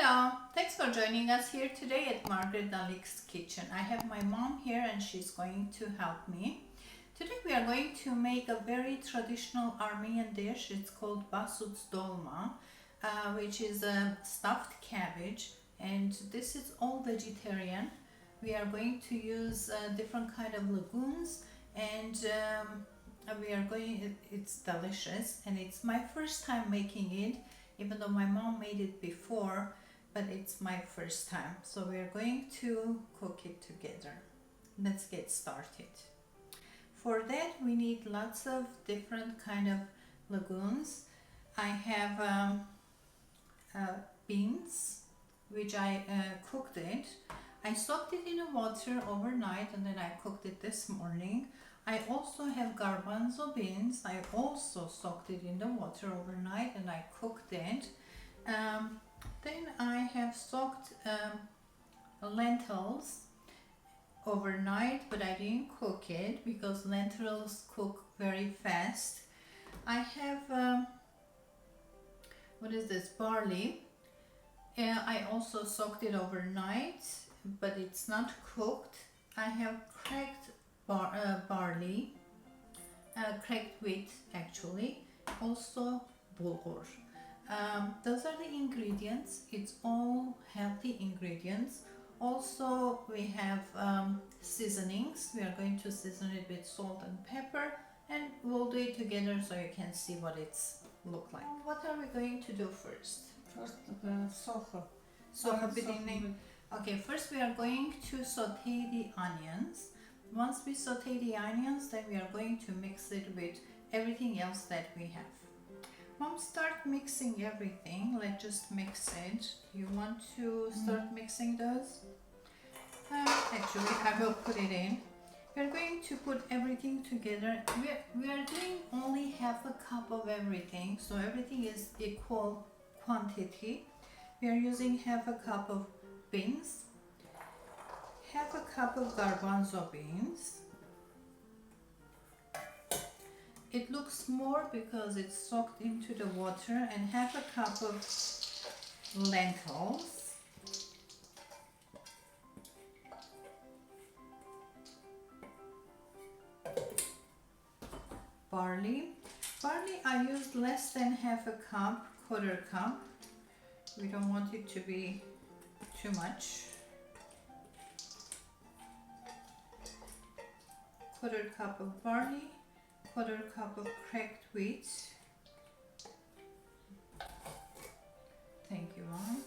Hello, thanks for joining us here today at LALIK'S kitchen. I have my mom here and she's going to help me. Today we are going to make a very traditional Armenian dish. It's called BASUTS DOLMA, which is a stuffed cabbage, and this is all vegetarian. We are going to use different kind of legumes, and it's delicious, and it's my first time making it, even though my mom made it before, but it's my first time. So we are going to cook it together. Let's get started. For that we need lots of different kind of legumes. I have beans, which I cooked it. I soaked it in the water overnight and then I cooked it this morning. I also have garbanzo beans. I also soaked it in the water overnight and I cooked it. Then I have soaked lentils overnight, but I didn't cook it because lentils cook very fast. I have what is this, barley. I also soaked it overnight, but it's not cooked. I have cracked barley, cracked wheat actually, also bulgur. Those are the ingredients. It's all healthy ingredients. Also we have seasonings. We are going to season it with salt and pepper, and we'll do it together so you can see what it's look like. What are we going to do first? Okay, first we are going to saute the onions. Once we saute the onions, then we are going to mix it with everything else that we have. Mom, start mixing everything. Let's just mix it. You want to start mixing those? Actually, I will put it in. We're going to put everything together. We are doing only half a cup of everything, so everything is equal quantity. We are using half a cup of beans, half a cup of garbanzo beans. It looks more because it's soaked into the water, and half a cup of lentils. Barley. Barley I used less than half a cup, quarter cup. We don't want it to be too much. Quarter cup of barley, quarter cup of cracked wheat. Thank you, Mom.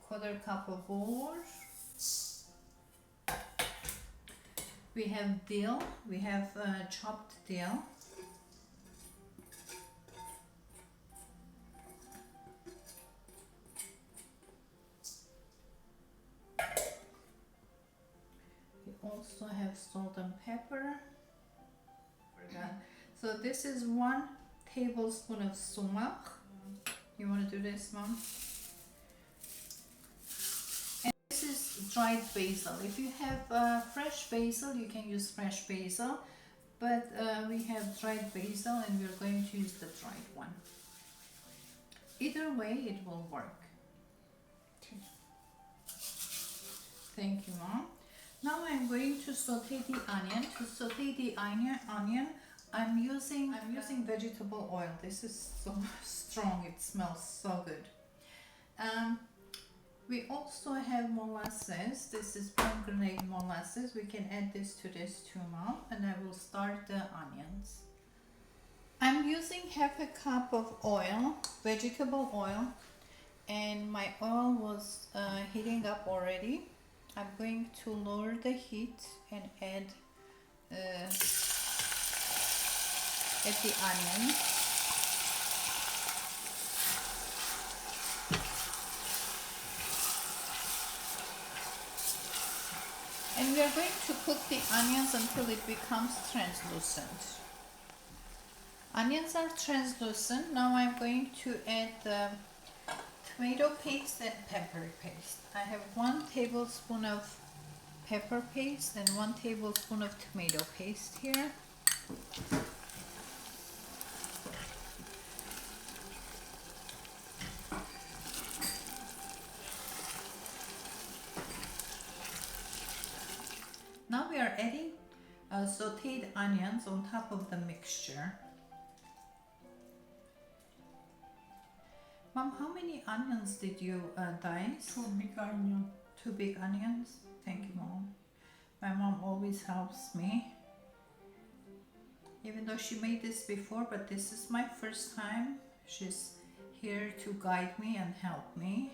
Quarter cup of bulgur. We have dill. We have chopped dill. Also have salt and pepper. So this is 1 tablespoon of sumac. You want to do this, Mom? And this is dried basil. If you have fresh basil, you can use fresh basil, but we have dried basil and we're going to use the dried one. Either way, it will work. Thank you, Mom. Now I'm going to saute the onion. To saute the onion, I'm using vegetable oil. This is so strong. It smells so good. We also have molasses. This is pomegranate molasses. We can add this to this too, Mom. And I will start the onions. I'm using half a cup of oil, vegetable oil, and my oil was heating up already. I'm going to lower the heat and add the onion. And we are going to cook the onions until it becomes translucent. Onions are translucent. Now I'm going to add the tomato paste and pepper paste. I have 1 tablespoon of pepper paste and 1 tablespoon of tomato paste here. sauteed onions on top of the mixture. Mom, how many onions did you dice? 2 big onion. 2 big onions? Thank you, Mom. My mom always helps me. Even though she made this before, but this is my first time. She's here to guide me and help me.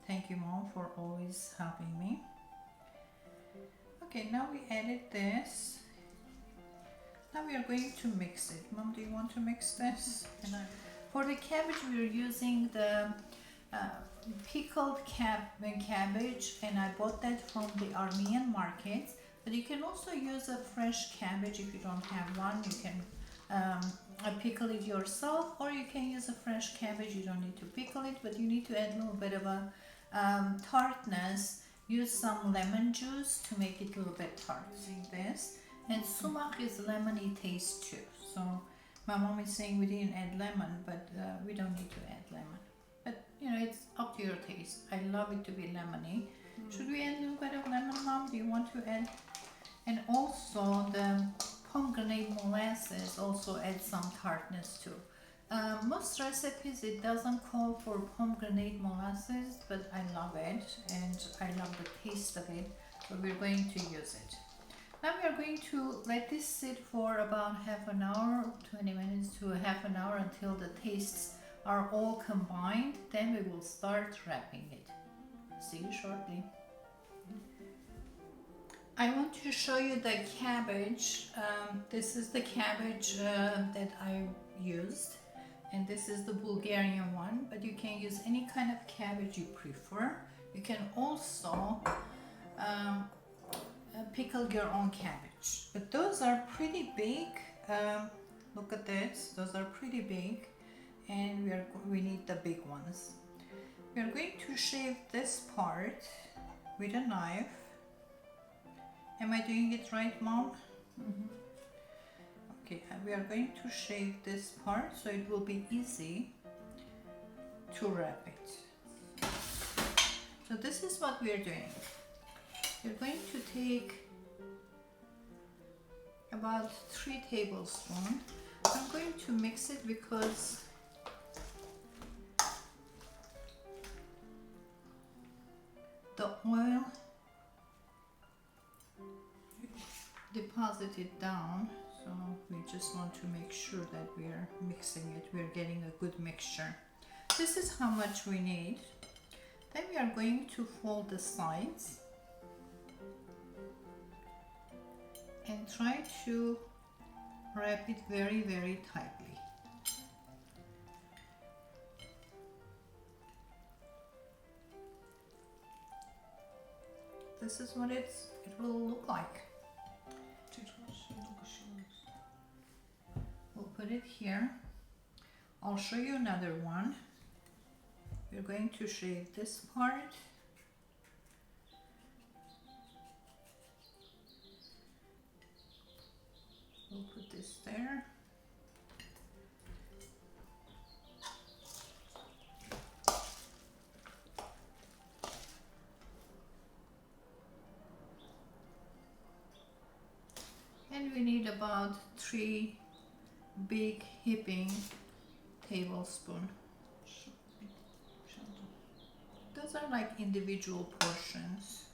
Thank you, Mom, for always helping me. Okay, now we added this. Now we are going to mix it. Mom, do you want to mix this? For the cabbage, we are using the pickled cabbage, and I bought that from the Armenian market. But you can also use a fresh cabbage if you don't have one. You can pickle it yourself, or you can use a fresh cabbage. You don't need to pickle it, but you need to add a little bit of a tartness. Use some lemon juice to make it a little bit tart. Using this, and sumac is lemony taste too. So my mom is saying we didn't add lemon, but we don't need to add lemon. But you know, it's up to your taste. I love it to be lemony. Should we add a little bit of lemon, Mom? Do you want to add? And also the pomegranate molasses also adds some tartness too. Most recipes it doesn't call for pomegranate molasses, but I love it and I love the taste of it, so we're going to use it. Now we are going to let this sit for about half an hour, 20 minutes to half an hour, until the tastes are all combined. Then we will start wrapping it. See you shortly. I want to show you the cabbage. This is the cabbage that I used, and this is the Bulgarian one, but you can use any kind of cabbage you prefer. You can also pickle your own cabbage, but those are pretty big. Look at this, those are pretty big, and we need the big ones. We are going to shave this part with a knife. Am I doing it right, Mom? Okay, we are going to shave this part so it will be easy to wrap it. So this is what we are doing. We're going to take about 3 tablespoons. I'm going to mix it because the oil deposited down, so we just want to make sure that we are mixing it, we are getting a good mixture. This is how much we need. Then we are going to fold the sides and try to wrap it very, very tightly. This is what it will look like. We'll put it here. I'll show you another one. We're going to shave this part. We'll put this there. And we need about 3 big heaping tablespoons. Those are like individual portions.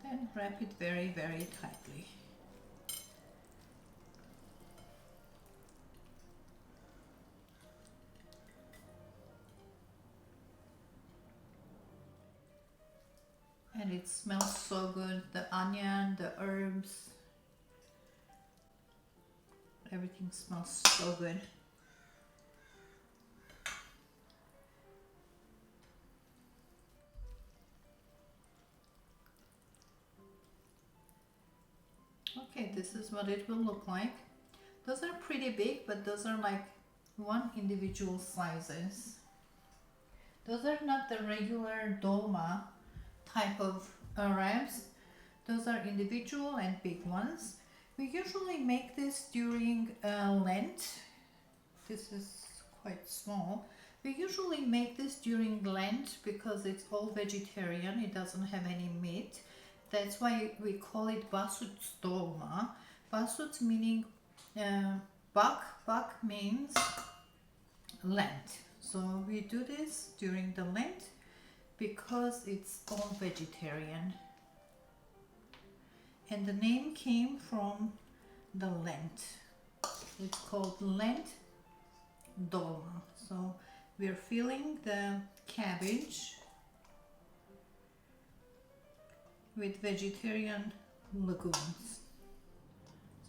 Then wrap it very, very tightly. And it smells so good. The onion, the herbs, everything smells so good. Okay, this is what it will look like. Those are pretty big, but those are like one individual sizes. Those are not the regular dolma type of wraps. Those are individual and big ones. We usually make this during Lent. This is quite small. We usually make this during Lent because it's all vegetarian. It doesn't have any meat. That's why we call it BASUTS DOLMA. BASUTS meaning bak means Lent. So we do this during the Lent because it's all vegetarian. And the name came from the Lent. It's called Lent Dolma. So we're filling the cabbage with vegetarian legumes.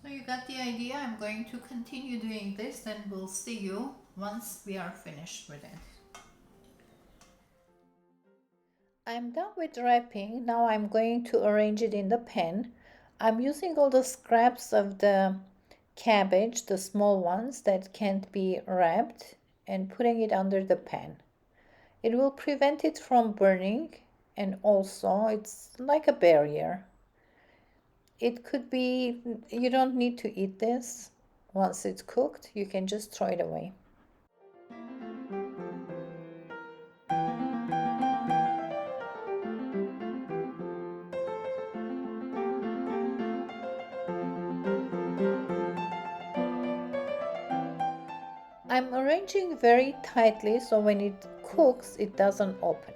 So you got the idea. I'm going to continue doing this, and we'll see you once we are finished with it. I'm done with wrapping. Now I'm going to arrange it in the pan. I'm using all the scraps of the cabbage, the small ones that can't be wrapped, and putting it under the pan. It will prevent it from burning, and also it's like a barrier. It could be, you don't need to eat this once it's cooked, you can just throw it away. I'm arranging very tightly so when it cooks it doesn't open.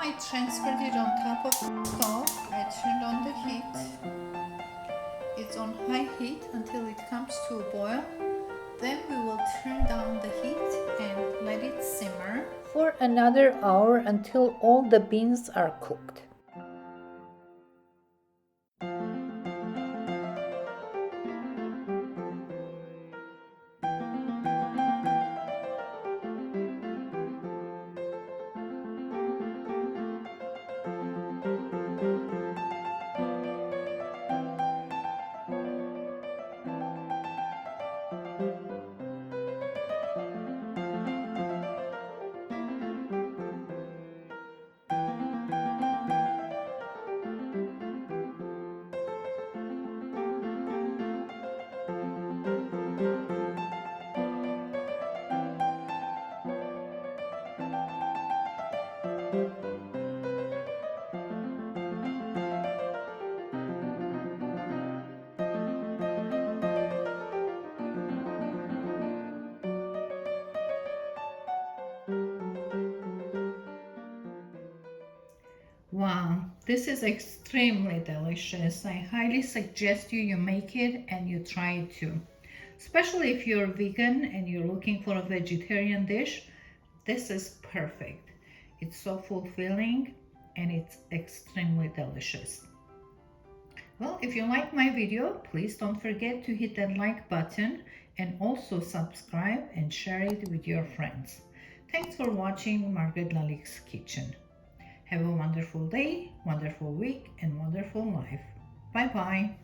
I transferred it on top of the stove. I turned on the heat. It's on high heat until it comes to a boil. Then we will turn down the heat and let it simmer for another hour until all the beans are cooked. Wow, this is extremely delicious. I highly suggest you make it and you try it too. Especially if you're vegan and you're looking for a vegetarian dish, this is perfect. It's so fulfilling and it's extremely delicious. Well, if you like my video, please don't forget to hit that like button and also subscribe and share it with your friends. Thanks for watching Margaret LALIK'S Kitchen. Have a wonderful day, wonderful week, and wonderful life. Bye-bye.